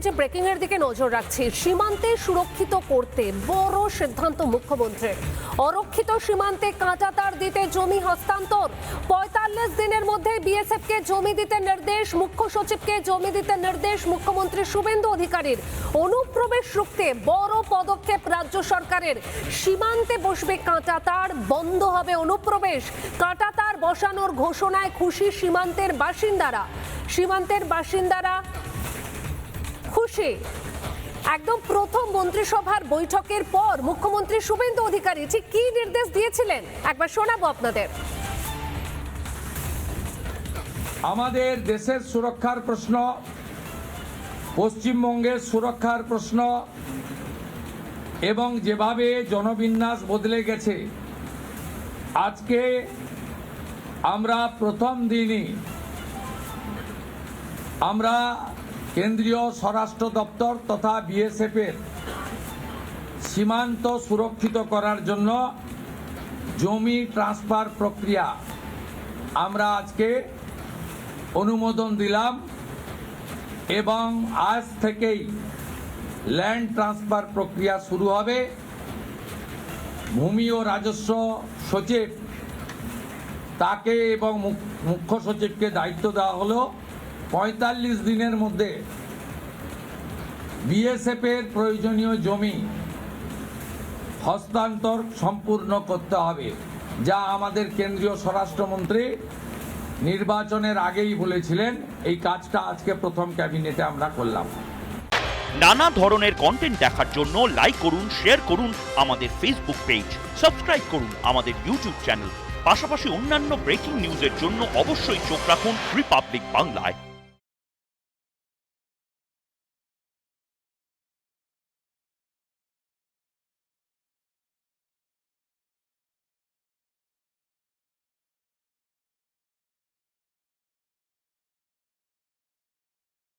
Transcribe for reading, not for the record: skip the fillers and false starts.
যে ব্রেকিং এর দিকে নজর রাখছি, সীমান্তে সুরক্ষিত করতে বড় সিদ্ধান্ত মুখ্যমন্ত্রীর। অরক্ষিত সীমান্তে কাঁটাতার দিতে জমি হস্তান্তর, ৪৫ দিনের মধ্যে বিএসএফ কে জমি দিতে নির্দেশ, মুখ্য সচিবকে জমি দিতে নির্দেশ মুখ্যমন্ত্রী শুভেন্দু অধিকারীর। অনুপ্রবেশ রুখতে বড় পদক্ষেপ রাজ্য সরকারের। সীমান্তে বসবে কাঁটাতার, বন্ধ হবে অনুপ্রবেশ। কাঁটাতার বসানোর ঘোষণায় খুশি সীমান্তের বাসিন্দারা খুশি। একদম প্রথম মন্ত্রিসভার বৈঠকের পর মুখ্যমন্ত্রী শুভেন্দু অধিকারী ঠিক কি নির্দেশ দিয়েছিলেন একবার শোনাবো আপনাদের। আমাদের দেশের সুরক্ষার প্রশ্ন, পশ্চিমবঙ্গের সুরক্ষার প্রশ্ন এবং যেভাবে জনবিন্যাস বদলে গেছে, আজকে আমরা প্রথম দিনই আমরা কেন্দ্রীয় স্বরাষ্ট্র দপ্তর তথা বিএসএফের সীমান্ত সুরক্ষিত করার জন্য জমি ট্রান্সফার প্রক্রিয়া আমরা আজকে অনুমোদন দিলাম এবং আজ থেকেই ল্যান্ড ট্রান্সফার প্রক্রিয়া শুরু হবে। ভূমি ও রাজস্ব সচিব তাকে এবং মুখ্য সচিবকে দায়িত্ব দেওয়া হলো ৪৫ দিনের মধ্যে বিএসএফ এর প্রয়োজনীয় জমি হস্তান্তর সম্পূর্ণ করতে হবে, যা আমাদের কেন্দ্রীয় স্বরাষ্ট্রমন্ত্রী নির্বাচনের আগেই বলেছিলেন। এই কাজটা আজকে প্রথম ক্যাবিনেটে আমরা করলাম। নানা ধরনের কন্টেন্ট দেখার জন্য লাইক করুন, শেয়ার করুন আমাদের ফেসবুক পেজ, সাবস্ক্রাইব করুন আমাদের ইউটিউব চ্যানেল। পাশাপাশি অন্যান্য ব্রেকিং নিউজের জন্য অবশ্যই চোখ রাখুন রিপাবলিক বাংলায়।